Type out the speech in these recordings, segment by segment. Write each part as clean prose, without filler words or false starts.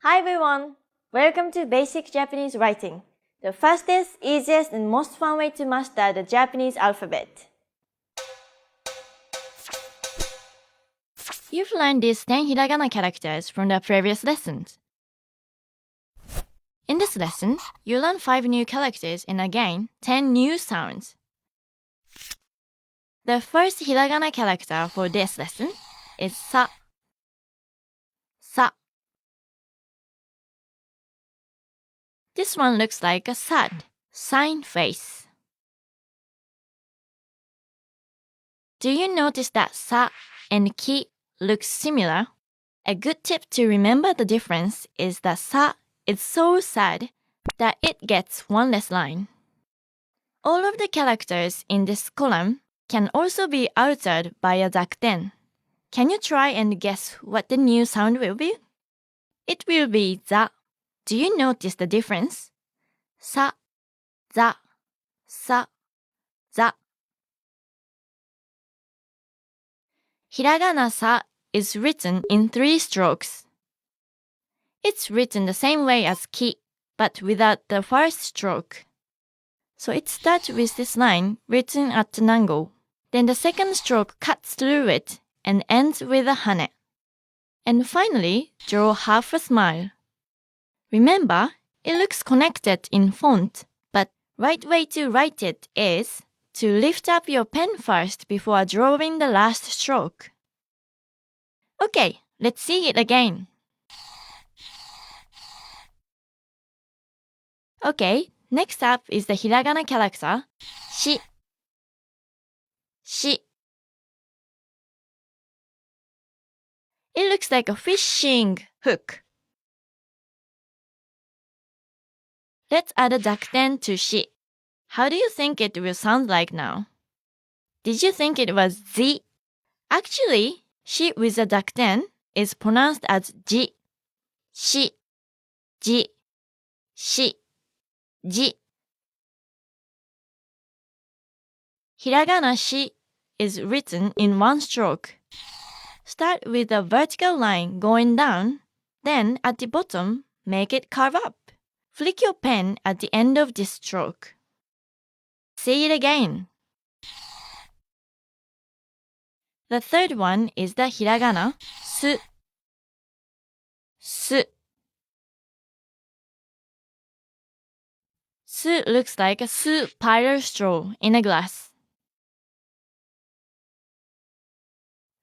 Hi everyone! Welcome to Basic Japanese Writing, the fastest, easiest, and most fun way to master the Japanese alphabet. You've learned these 10 hiragana characters from the previous lessons. In this lesson, you learn 5 new characters and again 10 new sounds. The first hiragana character for this lesson is sa. Sa. This one looks like a sad, sign face. Do you notice that sa and ki look similar? A good tip to remember the difference is that sa is so sad that it gets one less line. All of the characters in this column can also be altered by a dakten. Can you try and guess what the new sound will be? It will be za. Do you notice the difference? Sa, za, sa, za. Hiragana sa is written in 3 strokes. It's written the same way as ki, but without the first stroke. So it starts with this line written at an angle. Then the second stroke cuts through it and ends with a hane. And finally, draw half a smile. Remember, it looks connected in font, but right way to write it is to lift up your pen first before drawing the last stroke. Okay, let's see it again. Okay, next up is the hiragana character, shi. Shi. It looks like a fishing hook. Let's add a dakten to shi. How do you think it will sound like now? Did you think it was zi? Actually, shi with a dakten is pronounced as ji. Shi, ji, shi, ji. Hiragana shi is written in 1 stroke. Start with a vertical line going down, then at the bottom, make it curve up. Flick your pen at the end of this stroke. Say it again. The third one is the hiragana su. Su. Su looks like a su powder straw in a glass.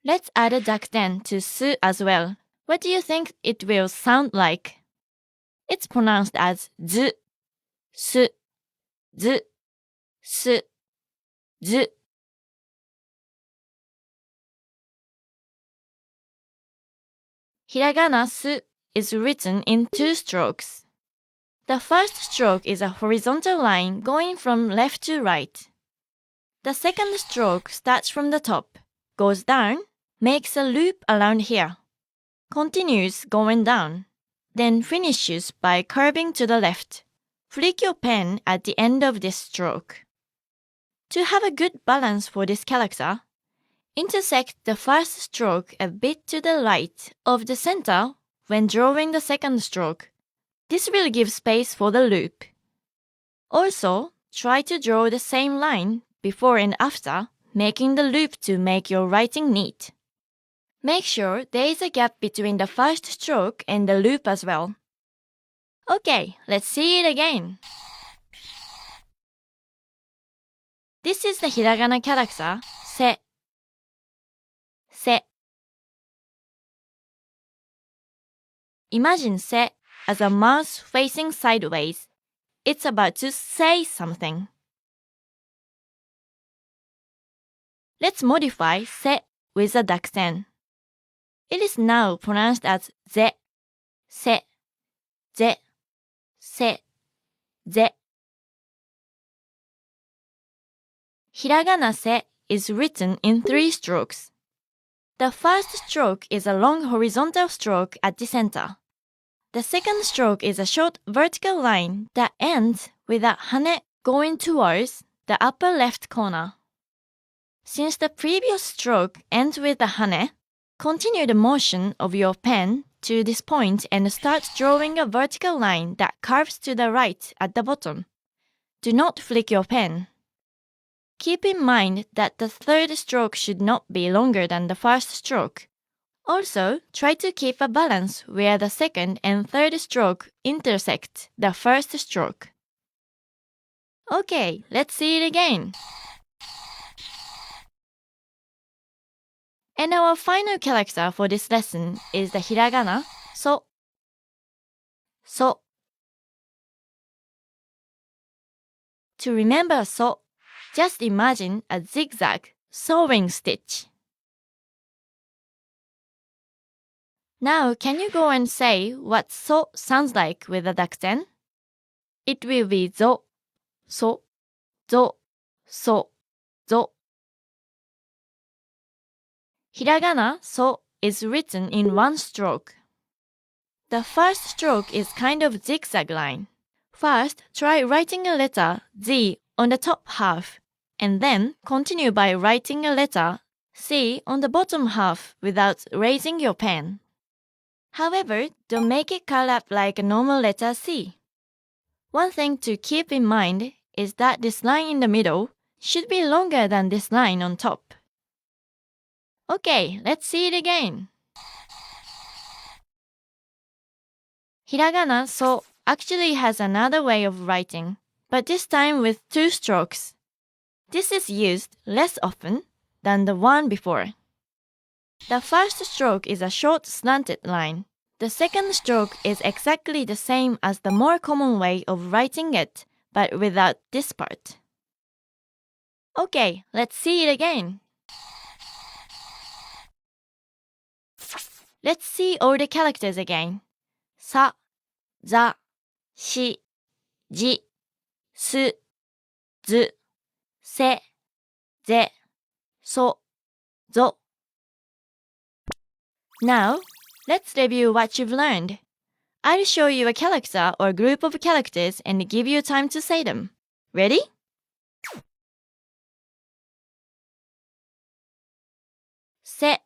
Let's add a dakten to su as well. What do you think it will sound like? It's pronounced as zu, su, zu, su, zu. Hiragana su is written in 2 strokes. The first stroke is a horizontal line going from left to right. The second stroke starts from the top, goes down, makes a loop around here, continues going down, then finishes by curving to the left. Flick your pen at the end of this stroke. To have a good balance for this character, intersect the first stroke a bit to the right of the center when drawing the second stroke. This will give space for the loop. Also, try to draw the same line before and after, making the loop to make your writing neat. Make sure there is a gap between the first stroke and the loop as well. Okay, let's see it again. This is the hiragana character, se. Se. Imagine se as a mouth facing sideways. It's about to say something. Let's modify se with a dakten. It is now pronounced as ze, se, ze, se, ze. Hiragana se is written in 3 strokes. The first stroke is a long horizontal stroke at the center. The second stroke is a short vertical line that ends with a hane going towards the upper left corner. Since the previous stroke ends with a hane, continue the motion of your pen to this point and start drawing a vertical line that curves to the right at the bottom. Do not flick your pen. Keep in mind that the third stroke should not be longer than the first stroke. Also, try to keep a balance where the second and third stroke intersect the first stroke. Okay, let's see it again. And our final character for this lesson is the hiragana so. So. To remember so, just imagine a zigzag sewing stitch. Now, can you go and say what so sounds like with a accent? It will be zo, so, zo, so, zo. Hiragana so is written in one stroke. The first stroke is kind of zigzag line. First, try writing a letter Z on the top half, and then continue by writing a letter C on the bottom half without raising your pen. However, don't make it curl up like a normal letter C. One thing to keep in mind is that this line in the middle should be longer than this line on top. Okay, let's see it again. Hiragana so actually has another way of writing, but this time with two strokes. This is used less often than the one before. The first stroke is a short slanted line. The second stroke is exactly the same as the more common way of writing it, but without this part. Okay, let's see it again. Let's see all the characters again. Sa, za, shi, ji, su, zu, se, ze, so, zo. Now, let's review what you've learned. I'll show you a character or group of characters and give you time to say them. Ready? Se.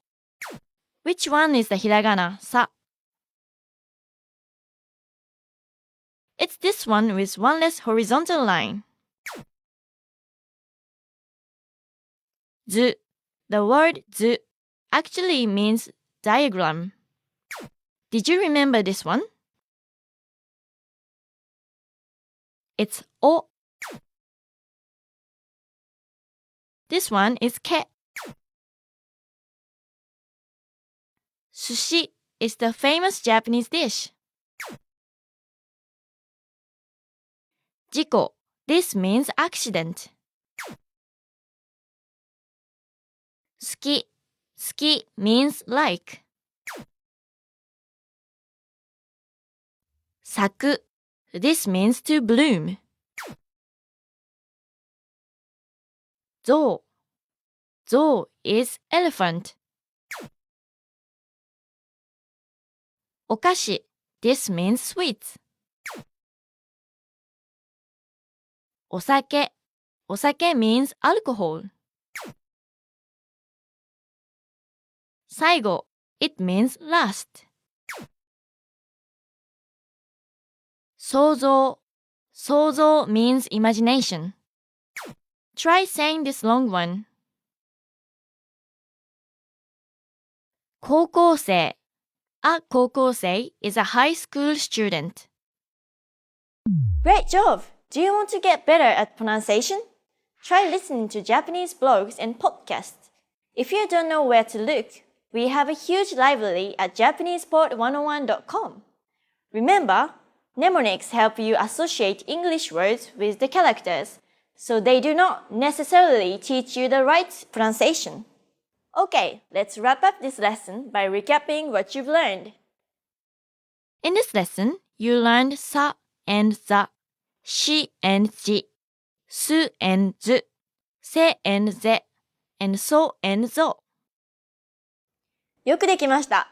Which one is the hiragana sa? It's this one with one less horizontal line. Zu. The word zu actually means diagram. Did you remember this one? It's o. This one is ke. Sushi is the famous Japanese dish. Jiko. This means accident. Suki. Suki means like. Saku. This means to bloom. Zou. Zou is elephant. Okashi. This means sweets. Osake. Osake means alcohol. Saigo. It means last. Souzou. Souzou means imagination. Try saying this long one. Koukōsei. A koukōsei is a high school student. Great job! Do you want to get better at pronunciation? Try listening to Japanese blogs and podcasts. If you don't know where to look, we have a huge library at JapanesePod101.com. Remember, mnemonics help you associate English words with the characters, so they do not necessarily teach you the right pronunciation. Okay, let's wrap up this lesson by recapping what you've learned. In this lesson, you learned sa and za, shi and ji, su and zu, se and ze, and so and zo. よくできました。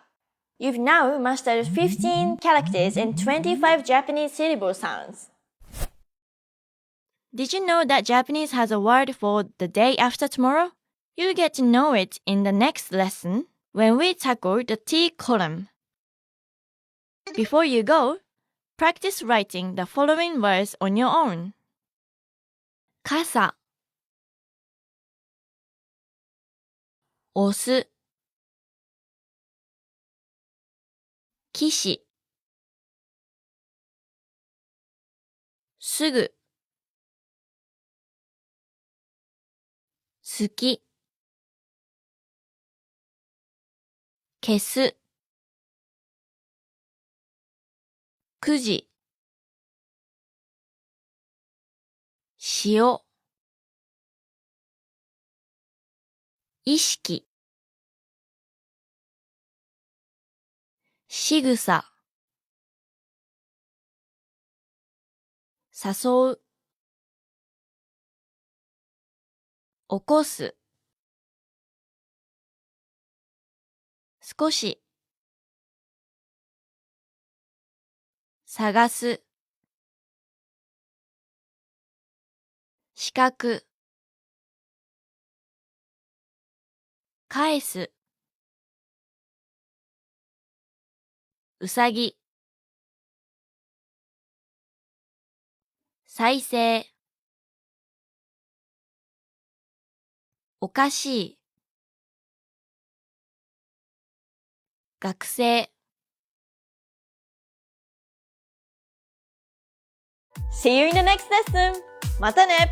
You've now mastered 15 characters and 25 Japanese syllable sounds. Did you know that Japanese has a word for the day after tomorrow? You'll get to know it in the next lesson when we tackle the T column. Before you go, practice writing the following words on your own. 傘、押す、騎士、すぐ、好き、消す、9時、塩、意識、仕草、誘う、起こす、少し、探す、四角、返す、うさぎ、再生、おかしい、学生。See you in the next lesson! またね!